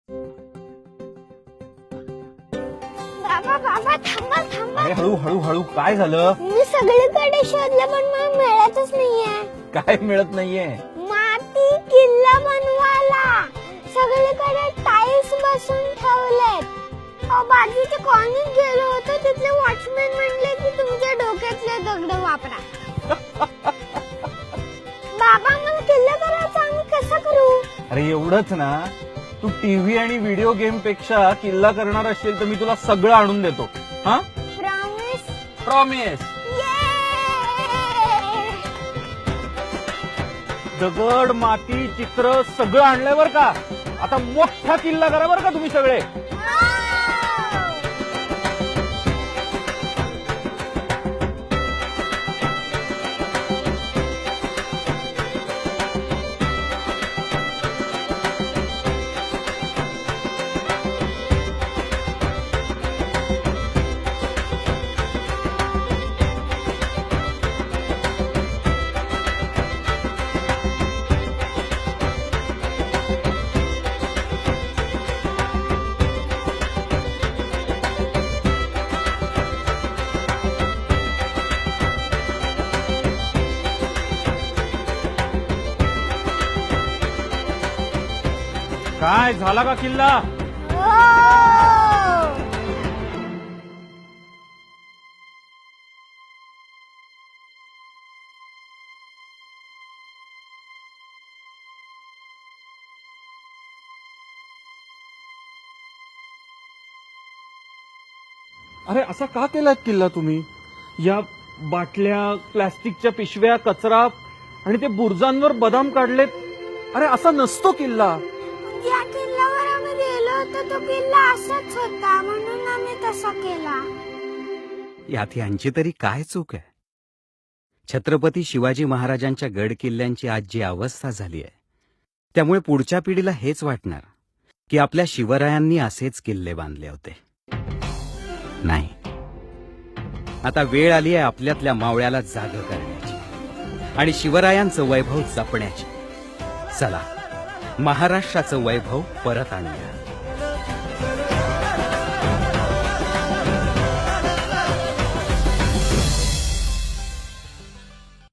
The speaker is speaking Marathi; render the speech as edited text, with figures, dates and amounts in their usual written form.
बाबा बाबा थांबा थांबा. अरे हळू हळू हळू, काय झालं? मी सगळीकडे शोधलं पण मला मिळतच नाहीये. काय मिळत नाहीये? माती किल्ला बनवायला सगळीकडे टाइल्स बसून ठेवलेत. बाजूच्या कॉलनीत गेलो होतो, तिथले वॉचमॅन म्हणले की तुमच्या डोक्यातले दगड वापरा. बाबा मला किल्ला करायचा, आम्ही कसं करू? अरे एवढंच ना, तू टीव्ही आणि व्हिडिओ गेम पेक्षा किल्ला करणार असेल तर मी तुला सगळं आणून देतो. हा, प्रॉमिस? प्रॉमिस. दगड माती चित्र सगळं आणलंय बर का. आता मोठा किल्ला करा बर का तुम्ही सगळे. काय झाला का किल्ला? अरे असा का केलात किल्ला तुम्ही? या बाटल्या, प्लास्टिकच्या पिशव्या, कचरा आणि ते बुर्जांवर बदाम काढलेत. अरे असा नसतो किल्ला. या किल्ल्यावर आम्ही गेलो होतो, तो किल्ला असाच होता म्हणून आम्ही तसा केला. यात यांची तरी काय चूक आहे? छत्रपती शिवाजी महाराजांच्या गड किल्ल्यांची आज जी अवस्था झाली आहे, त्यामुळे पुढच्या पिढीला हेच वाटणार की आपल्या शिवरायांनी असेच किल्ले बांधले होते. नाही, आता वेळ आली आहे आपल्यातल्या मावळ्याला जाग करण्याची आणि शिवरायांचं वैभव जपण्याची. चला, महाराष्ट्राचं वैभव परत आणूया.